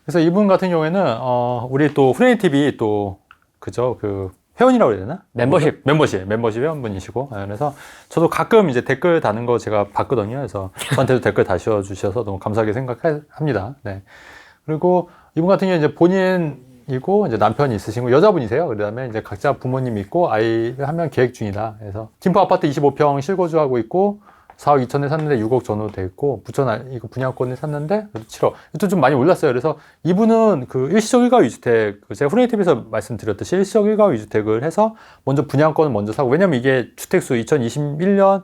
그래서 이분 같은 경우에는 우리 또 후레인 TV 또 그죠 그 회원이라고 해야 되나? 멤버십 회원분이시고 그래서 저도 가끔 이제 댓글 다는 거 제가 봤거든요. 그래서 저한테도 댓글 다셔주셔서 너무 감사하게 생각합니다. 네. 그리고 이분 같은 경우 이제 본인이고 이제 남편이 있으시고 여자분이세요. 그다음에 이제 각자 부모님 있고 아이를 한 명 계획 중이다. 그래서 김포 아파트 25평 실거주하고 있고 4억 2천에 샀는데 6억 전후 돼 있고 부천 이거 분양권에 샀는데 7억. 또 좀 많이 올랐어요. 그래서 이분은 그 일시적 일가구 위주택 제가 후레인 TV에서 말씀드렸듯이 일시적 일가구 위주택을 해서 먼저 분양권을 먼저 사고 왜냐면 이게 주택수 2021년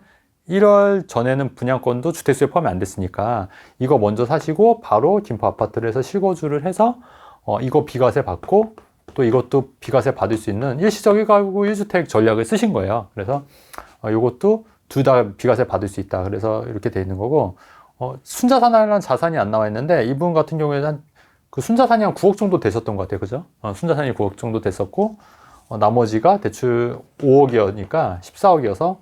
1월 전에는 분양권도 주택수에 포함이 안 됐으니까 이거 먼저 사시고 바로 김포 아파트를 해서 실거주를 해서 이거 비과세 받고 또 이것도 비과세 받을 수 있는 일시적 일가구 1주택 전략을 쓰신 거예요. 그래서 이것도 둘 다 비과세 받을 수 있다. 그래서 이렇게 돼 있는 거고 순자산이라는 자산이 안 나와 있는데 이분 같은 경우에는 그 순자산이 한 9억 정도 되셨던 것 같아요. 그죠? 순자산이 9억 정도 됐었고 나머지가 대출 5억이니까 14억이어서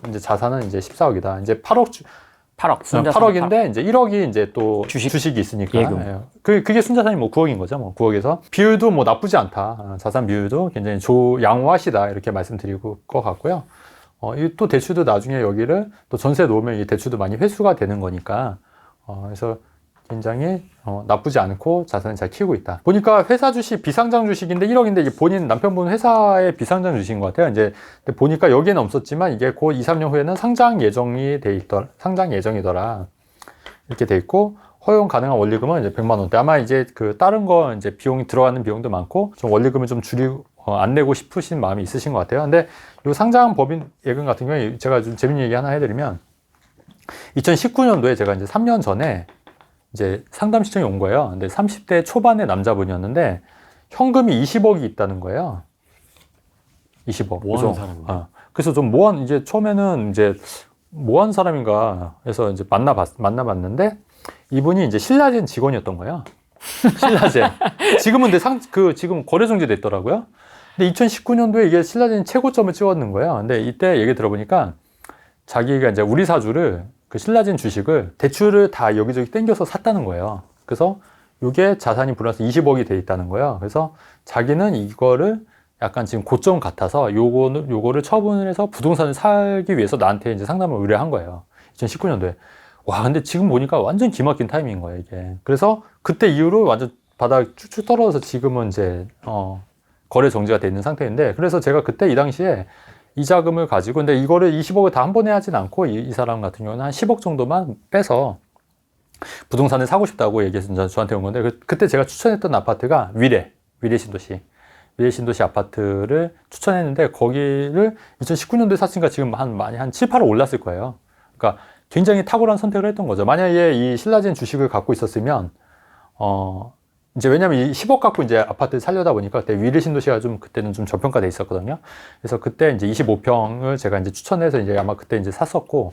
이제 자산은 이제 14억이다. 이제 8억인데 이제 1억이 이제 또 주식이 있으니까 예. 그게 순자산이 뭐 9억인 거죠. 뭐 9억에서 비율도 뭐 나쁘지 않다. 자산 비율도 굉장히 양호하시다 이렇게 말씀드리고 것 같고요. 또 대출도 나중에 여기를 또 전세 놓으면 이 대출도 많이 회수가 되는 거니까 그래서 굉장히 나쁘지 않고 자산을 잘 키우고 있다. 보니까 회사 주식 비상장 주식인데 1억인데 이게 본인 남편분 회사의 비상장 주식인 것 같아요. 이제 보니까 여기에는 없었지만 이게 곧 2, 3년 후에는 상장 예정이더라. 이렇게 돼 있고 허용 가능한 원리금은 이제 100만 원대. 아마 이제 그 다른 거 이제 비용이 들어가는 비용도 많고 좀 원리금을 좀 줄이고 안 내고 싶으신 마음이 있으신 것 같아요. 근데 이 상장 법인 예금 같은 경우에 제가 좀 재밌는 얘기 하나 해드리면 2019년도에 제가 이제 3년 전에 이제 상담 신청이 온 거예요. 근데 30대 초반의 남자분이었는데 현금이 20억이 있다는 거예요. 20억. 뭐하는 사람인가? 그래서 좀 이제 처음에는 이제 뭐하는 사람인가 해서 이제 만나봤는데 이분이 이제 신라젠 직원이었던 거예요. 신라젠. 지금은 지금 거래 정지됐더라고요. 근데 2019년도에 이게 신라젠 최고점을 찍었는 거예요. 근데 이때 얘기 들어보니까 자기가 이제 우리 사주를 그 신라젠 주식을 대출을 다 여기저기 땡겨서 샀다는 거예요. 그래서 이게 자산이 불어나서 20억이 돼 있다는 거예요. 그래서 자기는 이거를 약간 지금 고점 같아서 요거를 처분을 해서 부동산을 살기 위해서 나한테 이제 상담을 의뢰한 거예요. 2019년도에. 와, 근데 지금 보니까 완전 기막힌 타이밍인 거예요, 이게. 그래서 그때 이후로 완전 바닥 쭉쭉 떨어져서 지금은 이제, 거래 정지가 돼 있는 상태인데, 그래서 제가 그때 이 당시에 이자금을 가지고, 근데 이거를 20억을 다 한 번에 하진 않고, 이 사람 같은 경우는 한 10억 정도만 빼서 부동산을 사고 싶다고 얘기해서 저한테 온 건데, 그때 제가 추천했던 아파트가 위례 신도시 아파트를 추천했는데, 거기를 2019년도에 샀으니까 지금 많이 한 7, 8억 올랐을 거예요. 그러니까 굉장히 탁월한 선택을 했던 거죠. 만약에 이 신라젠 주식을 갖고 있었으면, 이제 왜냐면 이 10억 갖고 이제 아파트를 살려다 보니까 그때 위례 신도시가 그때는 좀 저평가돼 있었거든요. 그래서 그때 이제 25평을 제가 이제 추천해서 이제 아마 그때 이제 샀었고,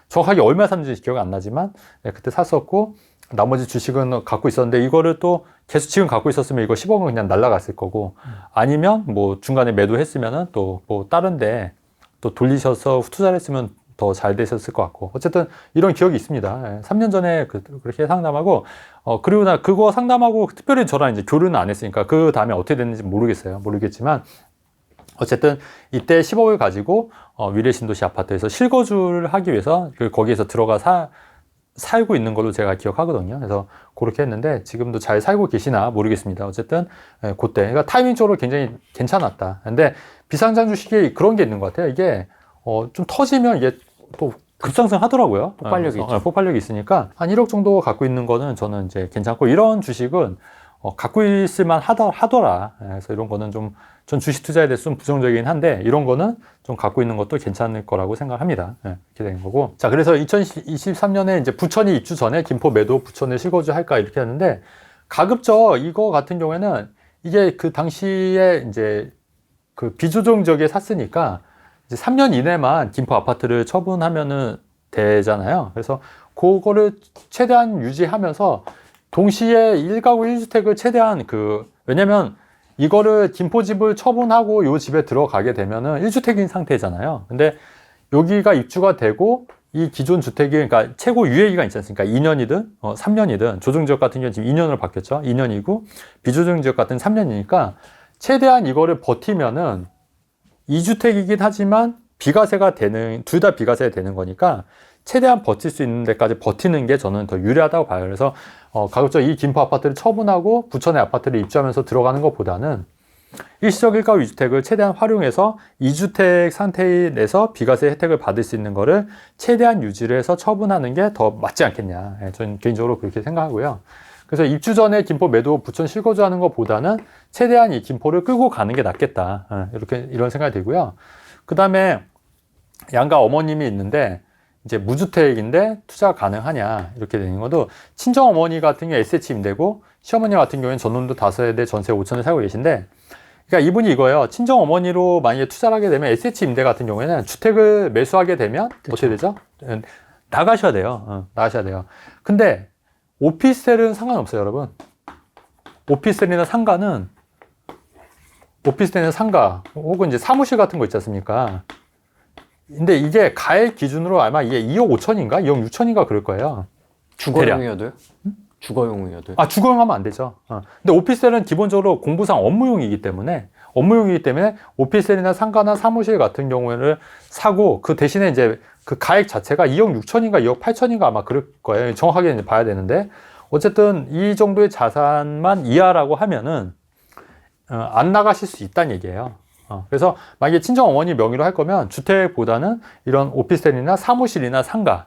정확하게 얼마 샀는지 기억이 안 나지만, 네, 그때 샀었고, 나머지 주식은 갖고 있었는데, 이거를 또 계속 지금 갖고 있었으면 이거 10억은 그냥 날라갔을 거고, 아니면 뭐 중간에 매도했으면은 또 뭐 다른데 또 돌리셔서 투자를 했으면 더 잘 되셨을 것 같고, 어쨌든 이런 기억이 있습니다. 3년 전에 그렇게 상담하고, 그리고 그거 상담하고 특별히 저랑 이제 교류는 안 했으니까 그 다음에 어떻게 됐는지 모르겠지만, 어쨌든 이때 10억을 가지고 위례 신도시 아파트에서 실거주를 하기 위해서 거기에서 들어가 살고 있는 걸로 제가 기억하거든요. 그래서 그렇게 했는데 지금도 잘 살고 계시나 모르겠습니다. 어쨌든 그때 그러니까 타이밍적으로 굉장히 괜찮았다. 근데 비상장 주식이 그런 게 있는 것 같아요. 이게 좀 터지면 이게 또 급상승 하더라고요. 폭발력이 있으니까 한 1억 정도 갖고 있는 거는 저는 이제 괜찮고, 이런 주식은 갖고 있을만 하더라. 그래서 이런 거는 전 주식 투자에 대해서 좀 부정적이긴 한데, 이런 거는 좀 갖고 있는 것도 괜찮을 거라고 생각합니다. 이렇게 되는 거고. 자, 그래서 2023년에 이제 부천이 입주 전에 김포 매도, 부천에 실거주 할까 이렇게 하는데, 가급적 이거 같은 경우에는 이게 그 당시에 이제 그 비조정 지역에 샀으니까 이제 3년 이내만 김포 아파트를 처분하면은 되잖아요. 그래서 그거를 최대한 유지하면서 동시에 1가구 1주택을 최대한 왜냐면 이거를 김포집을 처분하고 요 집에 들어가게 되면은 1주택인 상태잖아요. 근데 여기가 입주가 되고 이 기존 주택이, 그러니까 최고 유예기간 있지 않습니까? 2년이든 3년이든, 조정지역 같은 경우는 지금 2년으로 바뀌었죠. 2년이고 비조정지역 같은 3년이니까 최대한 이거를 버티면은 2주택이긴 하지만 비과세가 되는, 둘 다 비과세가 되는 거니까 최대한 버틸 수 있는 데까지 버티는 게 저는 더 유리하다고 봐요. 그래서 가급적 이 김포 아파트를 처분하고 부천의 아파트를 입주하면서 들어가는 것보다는 일시적 1가구 2주택을 최대한 활용해서 2주택 상태에 내서 비과세 혜택을 받을 수 있는 거를 최대한 유지를 해서 처분하는 게 더 맞지 않겠냐. 저는 개인적으로 그렇게 생각하고요. 그래서 입주 전에 김포 매도 부천 실거주하는 것보다는 최대한 이 김포를 끌고 가는 게 낫겠다. 이런 생각이 들고요. 그 다음에 양가 어머님이 있는데 이제 무주택인데 투자 가능하냐 이렇게 되는 것도, 친정 어머니 같은 경우에 SH 임대고 시어머니 같은 경우에는 전원도 5세대 전세 5천을 살고 계신데, 그러니까 이분이 이거예요. 친정 어머니로 만약에 투자를 하게 되면 SH 임대 같은 경우에는 주택을 매수하게 되면 그쵸. 어떻게 되죠? 나가셔야 돼요. 나가셔야 돼요. 근데 오피스텔은 상관없어요, 여러분. 오피스텔이나 상가는, 오피스텔이나 상가 혹은 이제 사무실 같은 거 있지 않습니까? 근데 이게 가액 기준으로 아마 이게 2억 5천인가 2억 6천인가 그럴 거예요. 주거용이어도요? 주거용이어도요? 주거용 하면 안 되죠. 근데 오피스텔은 기본적으로 공부상 업무용이기 때문에 오피스텔이나 상가나 사무실 같은 경우에는 사고, 그 대신에 이제 그 가액 자체가 2억 6천인가 2억 8천인가 아마 그럴 거예요. 정확하게 이제 봐야 되는데, 어쨌든 이 정도의 자산만 이하라고 하면은 안 나가실 수 있다는 얘기예요. 그래서 만약에 친정 어머니 명의로 할 거면 주택보다는 이런 오피스텔이나 사무실이나 상가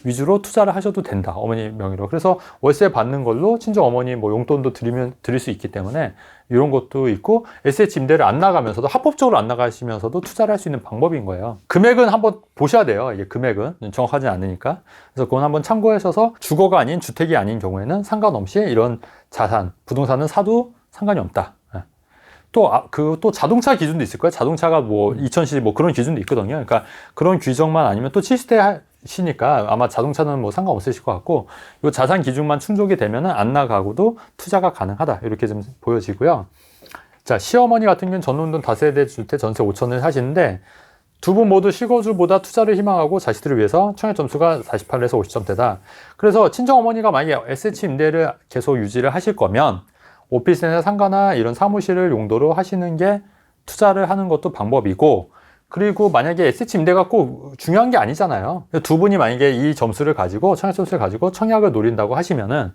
위주로 투자를 하셔도 된다, 어머니 명의로. 그래서 월세 받는 걸로 친정 어머니 뭐 용돈도 드릴 수 있기 때문에 이런 것도 있고, SH 임대를 안 나가면서도, 합법적으로 안 나가시면서도 투자를 할 수 있는 방법인 거예요. 금액은 한번 보셔야 돼요. 이게 금액은 정확하지 않으니까. 그래서 그건 한번 참고하셔서, 주거가 아닌 주택이 아닌 경우에는 상관없이 이런 자산, 부동산은 사도 상관이 없다. 또 자동차 기준도 있을 거예요. 자동차가 뭐 2000cc 뭐 그런 기준도 있거든요. 그러니까 그런 규정만 아니면 또 70대 시니까 아마 자동차는 뭐 상관없으실 것 같고, 이 자산 기준만 충족이 되면은 안 나가고도 투자가 가능하다, 이렇게 좀 보여지고요. 자, 시어머니 같은 경우는 전원돈 5세대 주택 전세 5천을 사시는데, 두 분 모두 실거주보다 투자를 희망하고 자식들을 위해서 청약 점수가 48에서 50점대다. 그래서 친정 어머니가 만약에 SH 임대를 계속 유지를 하실 거면 오피스나 상가나 이런 사무실을 용도로 하시는 게 투자를 하는 것도 방법이고, 그리고 만약에 SH 임대가 꼭 중요한 게 아니잖아요. 두 분이 만약에 이 점수를 가지고, 청약 점수를 가지고 청약을 노린다고 하시면은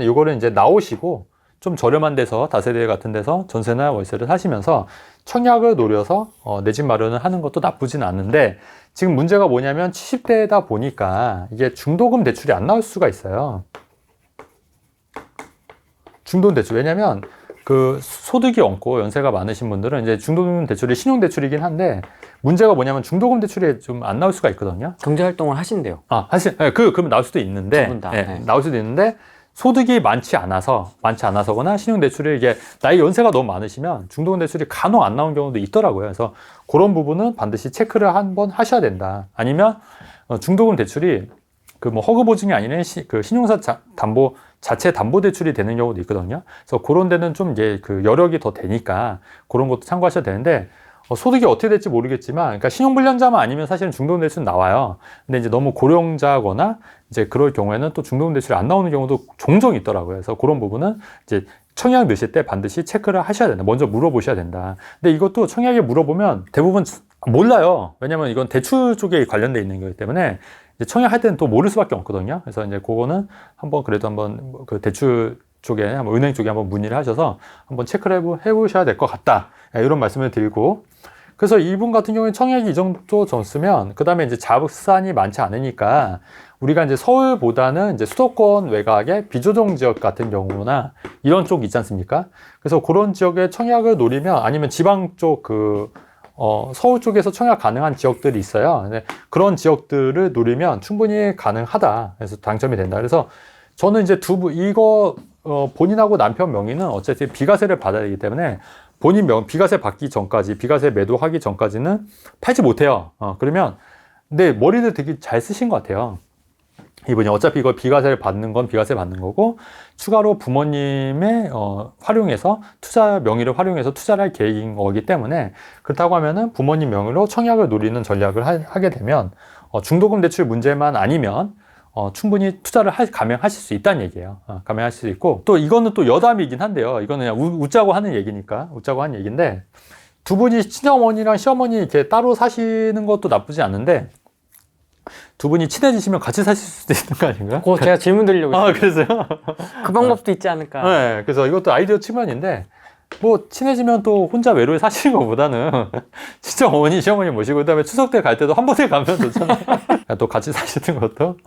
이거를 이제 나오시고 좀 저렴한 데서, 다세대 같은 데서 전세나 월세를 사시면서 청약을 노려서 내 집 마련을 하는 것도 나쁘진 않은데, 지금 문제가 뭐냐면 70대다 보니까 이게 중도금 대출이 안 나올 수가 있어요. 중도금 대출. 왜냐면 그 소득이 없고 연세가 많으신 분들은 이제 중도금 대출이 신용대출이긴 한데, 문제가 뭐냐면 중도금 대출이 좀 안 나올 수가 있거든요. 경제활동을 하신대요. 그러면 나올 수도 있는데, 나올 수도 있는데, 소득이 많지 않아서거나 신용대출이 이게 나이 연세가 너무 많으시면 중도금 대출이 간혹 안 나온 경우도 있더라고요. 그래서 그런 부분은 반드시 체크를 한번 하셔야 된다. 아니면 중도금 대출이 그 뭐 허그 보증이 아니라 그 신용사 담보 자체 담보 대출이 되는 경우도 있거든요. 그래서 그런 데는 좀 이제 그 여력이 더 되니까 그런 것도 참고하셔야 되는데, 소득이 어떻게 될지 모르겠지만, 그러니까 신용불량자만 아니면 사실은 중도금 대출은 나와요. 근데 이제 너무 고령자거나 이제 그럴 경우에는 또 중도금 대출이 안 나오는 경우도 종종 있더라고요. 그래서 그런 부분은 이제 청약 넣으실 때 반드시 체크를 하셔야 된다. 먼저 물어보셔야 된다. 근데 이것도 청약에 물어보면 대부분 몰라요. 왜냐면 이건 대출 쪽에 관련돼 있는 거기 때문에 이제 청약할 때는 또 모를 수밖에 없거든요. 그래서 이제 그거는 그래도 한번 그 대출 쪽에 은행 쪽에 한번 문의를 하셔서 한번 체크를 해보셔야 될 것 같다. 이런 말씀을 드리고, 그래서 이분 같은 경우에 청약이 이 정도 점수면, 그 다음에 이제 자산이 많지 않으니까 우리가 이제 서울보다는 이제 수도권 외곽의 비조정 지역 같은 경우나 이런 쪽 있지 않습니까? 그래서 그런 지역에 청약을 노리면, 아니면 지방 쪽 서울 쪽에서 청약 가능한 지역들이 있어요. 근데 그런 지역들을 노리면 충분히 가능하다. 그래서 당첨이 된다. 그래서 저는 이제 본인하고 남편 명의는 어쨌든 비과세를 받아야 되기 때문에 비과세 받기 전까지, 비과세 매도하기 전까지는 팔지 못해요. 그러면, 근데 머리를 되게 잘 쓰신 것 같아요. 이분이 어차피 이거 비과세를 받는 건 비과세 받는 거고, 추가로 부모님의 명의를 활용해서 투자를 할 계획인 거기 때문에, 그렇다고 하면은 부모님 명의로 청약을 노리는 전략을 하게 되면 중도금 대출 문제만 아니면 충분히 투자를 감행하실 수 있다는 얘기예요. 감행하실 수 있고, 또 이거는 또 여담이긴 한데요. 이거는 그냥 웃자고 하는 얘기니까, 웃자고 하는 얘기인데, 두 분이 친정어머니랑 시어머니 이렇게 따로 사시는 것도 나쁘지 않은데, 두 분이 친해지시면 같이 사실 수도 있는 거 아닌가? 그거 제가 질문 드리려고 했어요. 그래서요? 그 방법도 있지 않을까? 네, 그래서 이것도 아이디어 측면인데, 뭐 친해지면 또 혼자 외로이 사시는 것보다는 진짜 어머니, 시어머니 모시고 그다음에 추석 때 갈 때도 한 번에 가면 좋잖아요. 또 같이 사시는 것도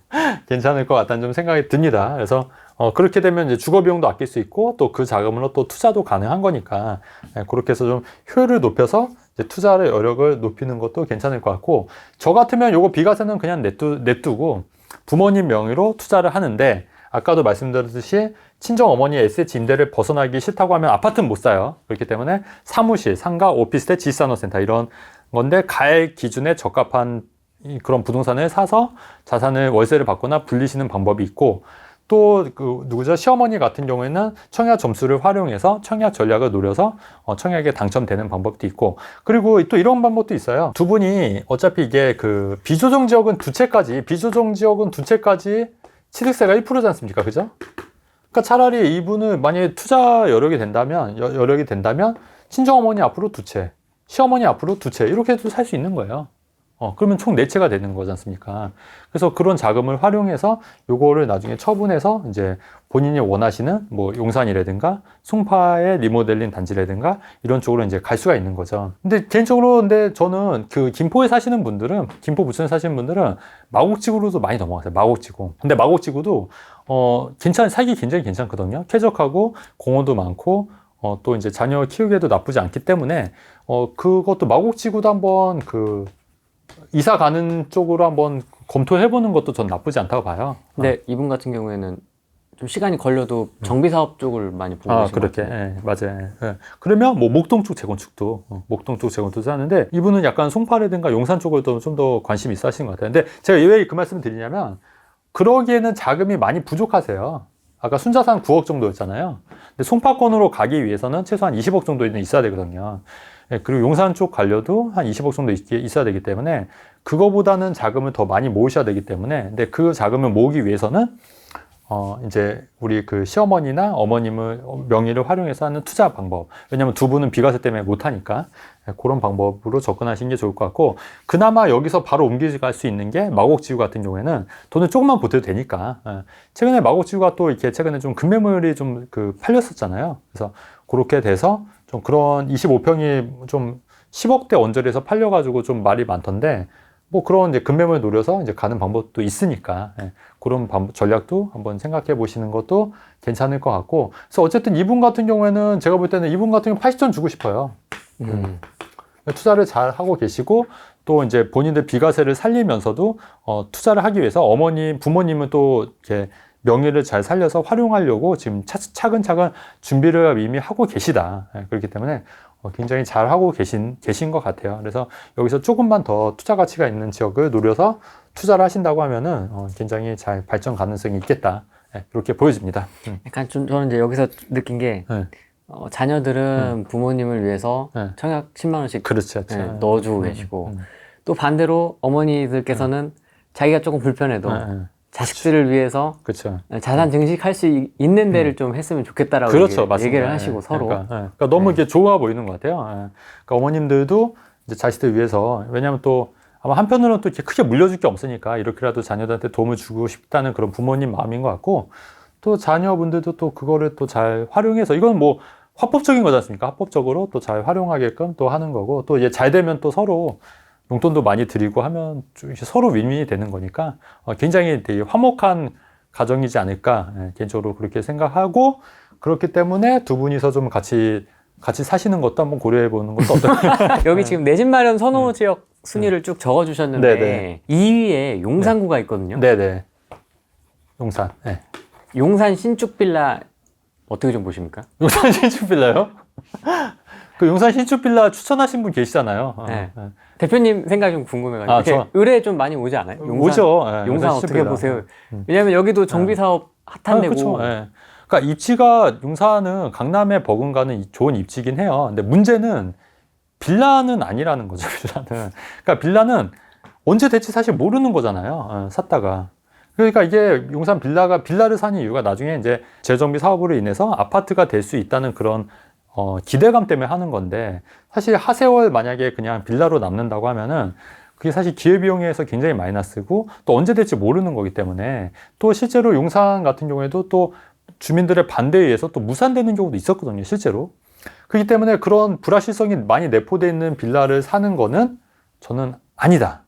괜찮을 것 같다는 좀 생각이 듭니다. 그래서 그렇게 되면 이제 주거 비용도 아낄 수 있고 또 그 자금으로 또 투자도 가능한 거니까 그렇게 해서 좀 효율을 높여서 이제 투자의 여력을 높이는 것도 괜찮을 것 같고, 저 같으면 요거 비과세는 그냥 냅두고 부모님 명의로 투자를 하는데, 아까도 말씀드렸듯이 친정 어머니의 SH 임대를 벗어나기 싫다고 하면 아파트는 못 사요. 그렇기 때문에 사무실, 상가, 오피스텔, 지식산업센터 이런 건데 가액 기준에 적합한 그런 부동산을 사서 자산을 월세를 받거나 불리시는 방법이 있고, 또 누구죠? 시어머니 같은 경우에는 청약 점수를 활용해서 청약 전략을 노려서 청약에 당첨되는 방법도 있고, 그리고 또 이런 방법도 있어요. 두 분이 어차피 이게 비조정 지역은 두 채까지 취득세가 1%지 않습니까? 그죠? 그러니까 차라리 이분을 만약에 투자 여력이 된다면 친정어머니 앞으로 두 채, 시어머니 앞으로 두 채 이렇게 해도 살 수 있는 거예요. 그러면 총 4채가 되는 거지 않습니까? 그래서 그런 자금을 활용해서 요거를 나중에 처분해서 이제 본인이 원하시는 뭐 용산이라든가 송파의 리모델링 단지라든가 이런 쪽으로 이제 갈 수가 있는 거죠. 근데 개인적으로 저는 김포에 사시는 분들은, 김포 부천에 사시는 분들은 마곡지구로도 많이 넘어가세요. 마곡지구. 근데 마곡지구도 살기 굉장히 괜찮거든요. 쾌적하고 공원도 많고 또 이제 자녀 키우기에도 나쁘지 않기 때문에 그것도 마곡지구도 한번 이사 가는 쪽으로 한번 검토해보는 것도 전 나쁘지 않다고 봐요. 근데 이분 같은 경우에는 좀 시간이 걸려도 정비 사업 쪽을 많이 보고 계신 것 그렇게, 같아요. 맞아요. 그러면 뭐 목동 쪽 재건축도 하는데, 이분은 약간 송파라든가 용산 쪽으로도 좀 더 관심이 있어 하시는 것 같아요. 근데 제가 왜 그 말씀을 드리냐면, 그러기에는 자금이 많이 부족하세요. 아까 순자산 9억 정도였잖아요. 근데 송파권으로 가기 위해서는 최소한 20억 정도는 있어야 되거든요. 그리고 용산 쪽 가려도 한 20억 정도 있어야 되기 때문에 그거보다는 자금을 더 많이 모으셔야 되기 때문에, 근데 그 자금을 모으기 위해서는 이제 우리 시어머니나 어머님을 명의를 활용해서 하는 투자 방법, 왜냐면 두 분은 비과세 때문에 못하니까 그런 방법으로 접근하시는 게 좋을 것 같고, 그나마 여기서 바로 옮겨갈 수 있는 게 마곡지구 같은 경우에는 돈을 조금만 보태도 되니까, 최근에 마곡지구가 또 이렇게 최근에 좀 급매물이 좀 팔렸었잖아요. 그래서 그렇게 돼서 좀 그런 25평이 좀 10억대 언저리에서 팔려가지고 좀 말이 많던데, 뭐 그런 이제 급매물 노려서 이제 가는 방법도 있으니까 그런 전략도 한번 생각해 보시는 것도 괜찮을 것 같고, 그래서 어쨌든 이분 같은 경우에는 제가 볼 때는 이분 같은 경우 80점 주고 싶어요. 투자를 잘 하고 계시고, 또 이제 본인들 비과세를 살리면서도 투자를 하기 위해서 부모님은 또 이렇게 명의를 잘 살려서 활용하려고 지금 차근차근 준비를 이미 하고 계시다. 그렇기 때문에 굉장히 잘 하고 계신 것 같아요. 그래서 여기서 조금만 더 투자 가치가 있는 지역을 노려서 투자를 하신다고 하면은 굉장히 잘 발전 가능성이 있겠다. 이렇게 보여집니다. 약간 저는 이제 여기서 느낀 게 자녀들은 부모님을 위해서 청약 10만 원씩 그렇죠. 넣어주고 계시고, 또 반대로 어머니들께서는 자기가 조금 불편해도 자식들을 위해서 그렇죠. 자산 증식할 수 있는 데를 좀 했으면 좋겠다라고 그렇죠. 얘기를 하시고 서로. 그러니까 너무 이게 좋아 보이는 것 같아요. 그러니까 어머님들도 이제 자식들 위해서, 왜냐하면 또 아마 한편으로는 또 이렇게 크게 물려줄 게 없으니까 이렇게라도 자녀들한테 도움을 주고 싶다는 그런 부모님 마음인 것 같고, 또 자녀분들도 또 그거를 또 잘 활용해서, 이건 뭐 합법적인 거지 않습니까? 합법적으로 또 잘 활용하게끔 또 하는 거고, 또 이제 잘 되면 또 서로 용돈도 많이 드리고 하면 서로 윈윈이 되는 거니까 굉장히 되게 화목한 가정이지 않을까, 개인적으로 그렇게 생각하고, 그렇기 때문에 두 분이서 좀 같이 사시는 것도 한번 고려해 보는 것도 어떨까. 여기 지금 내 집 마련 선호 지역 순위를 쭉 적어주셨는데 2위에 용산구가 있거든요. 네네. 용산. 네. 용산 신축 빌라 어떻게 좀 보십니까? 용산 신축 빌라요? 용산 신축 빌라 추천하신 분 계시잖아요. 네. 대표님 생각 좀 궁금해가지고. 이렇게 의뢰 좀 많이 오지 않아요? 오죠. 용산 어떻게 보세요? 왜냐면 여기도 정비 사업 핫한 데고. 그렇죠. 그러니까 입지가, 용산은 강남에 버금가는 좋은 입지긴 해요. 근데 문제는 빌라는 아니라는 거죠. 빌라는. 그러니까 빌라는 언제 될지 사실 모르는 거잖아요. 샀다가. 그러니까 이게 용산 빌라를 사는 이유가 나중에 이제 재정비 사업으로 인해서 아파트가 될 수 있다는 그런 기대감 때문에 하는 건데, 사실 하세월 만약에 그냥 빌라로 남는다고 하면은 그게 사실 기회비용에서 굉장히 마이너스고 또 언제 될지 모르는 거기 때문에, 또 실제로 용산 같은 경우에도 또 주민들의 반대에 의해서 또 무산되는 경우도 있었거든요, 실제로. 그렇기 때문에 그런 불확실성이 많이 내포되어 있는 빌라를 사는 거는 저는 아니다.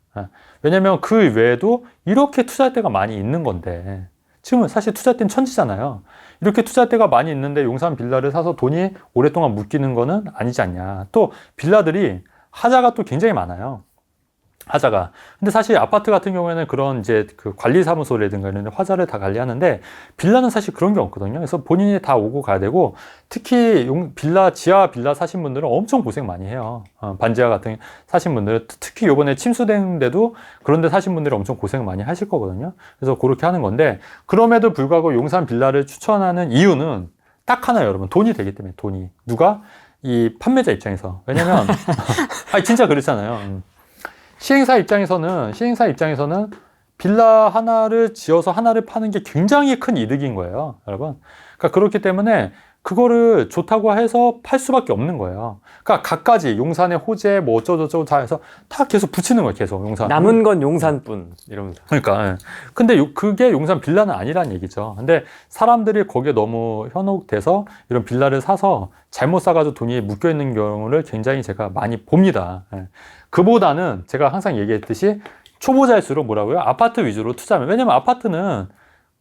왜냐면 그 외에도 이렇게 투자할 때가 많이 있는 건데, 지금은 사실 투자할 땐 천지잖아요. 이렇게 투자할 때가 많이 있는데 용산 빌라를 사서 돈이 오랫동안 묶이는 거는 아니지 않냐. 또 빌라들이 하자가 또 굉장히 많아요. 하자가. 근데 사실 아파트 같은 경우에는 그런 이제 그 관리사무소라든가 이런 데 화자를 다 관리하는데, 빌라는 사실 그런 게 없거든요. 그래서 본인이 다 오고 가야 되고, 특히 지하 빌라 사신 분들은 엄청 고생 많이 해요. 반지하 같은 사신 분들은, 특히 요번에 침수된데도 그런 데 사신 분들이 엄청 고생 많이 하실 거거든요. 그래서 그렇게 하는 건데, 그럼에도 불구하고 용산 빌라를 추천하는 이유는 딱 하나예요, 여러분. 돈이 되기 때문에, 돈이. 누가? 이 판매자 입장에서. 왜냐면, 아니, 진짜 그렇잖아요. 시행사 입장에서는 빌라 하나를 지어서 하나를 파는 게 굉장히 큰 이득인 거예요, 여러분. 그러니까 그렇기 때문에 그거를 좋다고 해서 팔 수밖에 없는 거예요. 그러니까 갖가지 용산의 호재 뭐 어쩌고저쩌고 다 해서 다 계속 붙이는 거예요, 계속 용산. 남은 건 용산뿐 이러면서. 그러니까. 예. 근데 그게 용산 빌라는 아니란 얘기죠. 근데 사람들이 거기에 너무 현혹돼서 이런 빌라를 사서 잘못 사가지고 돈이 묶여 있는 경우를 굉장히 제가 많이 봅니다. 예. 그보다는 제가 항상 얘기했듯이 초보자일수록 뭐라고요? 아파트 위주로 투자하면. 왜냐면 아파트는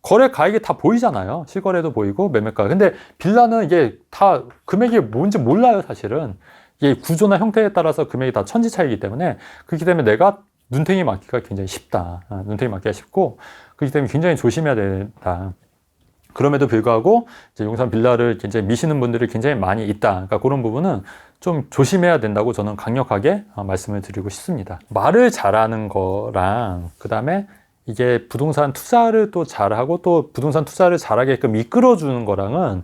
거래 가액이 다 보이잖아요. 실거래도 보이고 매매가. 근데 빌라는 이게 다 금액이 뭔지 몰라요, 사실은. 이게 구조나 형태에 따라서 금액이 다 천지 차이기 때문에, 그렇기 때문에 내가 눈탱이 맞기가 굉장히 쉽다. 눈탱이 맞기가 쉽고, 그렇기 때문에 굉장히 조심해야 된다. 그럼에도 불구하고 이제 용산 빌라를 굉장히 미시는 분들이 굉장히 많이 있다. 그러니까 그런 부분은 좀 조심해야 된다고 저는 강력하게 말씀을 드리고 싶습니다. 말을 잘하는 거랑 그다음에 이게 부동산 투자를 또 잘하고 또 부동산 투자를 잘하게끔 이끌어주는 거랑은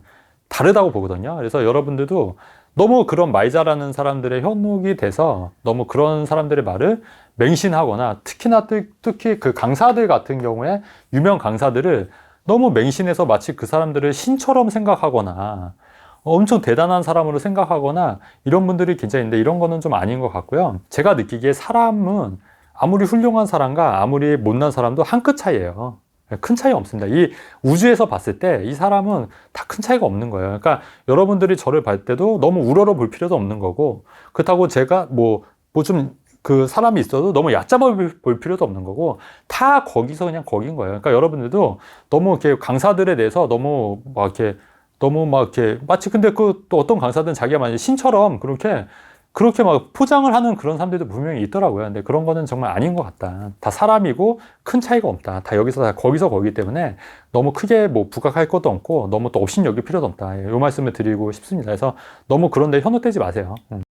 다르다고 보거든요. 그래서 여러분들도 너무 그런 말 잘하는 사람들의 현혹이 돼서 너무 그런 사람들의 말을 맹신하거나, 특히 그 강사들 같은 경우에 유명 강사들을 너무 맹신해서 마치 그 사람들을 신처럼 생각하거나 엄청 대단한 사람으로 생각하거나 이런 분들이 굉장히 있는데, 이런 거는 좀 아닌 것 같고요. 제가 느끼기에 사람은 아무리 훌륭한 사람과 아무리 못난 사람도 한 끗 차이예요. 큰 차이 없습니다. 이 우주에서 봤을 때 이 사람은 다 큰 차이가 없는 거예요. 그러니까 여러분들이 저를 볼 때도 너무 우러러 볼 필요도 없는 거고, 그렇다고 제가 그 사람이 있어도 너무 얕잡아 볼 필요도 없는 거고, 다 거기서 그냥 거긴 거예요. 그러니까 여러분들도 너무 이렇게 강사들에 대해서 너무 막 이렇게 마치 근데 그 또 어떤 강사들은 자기가 만약에 신처럼 그렇게 막 포장을 하는 그런 사람들도 분명히 있더라고요. 근데 그런 거는 정말 아닌 것 같다. 다 사람이고 큰 차이가 없다. 다 여기서 다 거기서 거기 때문에 너무 크게 뭐 부각할 것도 없고 너무 또 업신 여길 필요도 없다. 이 말씀을 드리고 싶습니다. 그래서 너무 그런 데 현혹되지 마세요.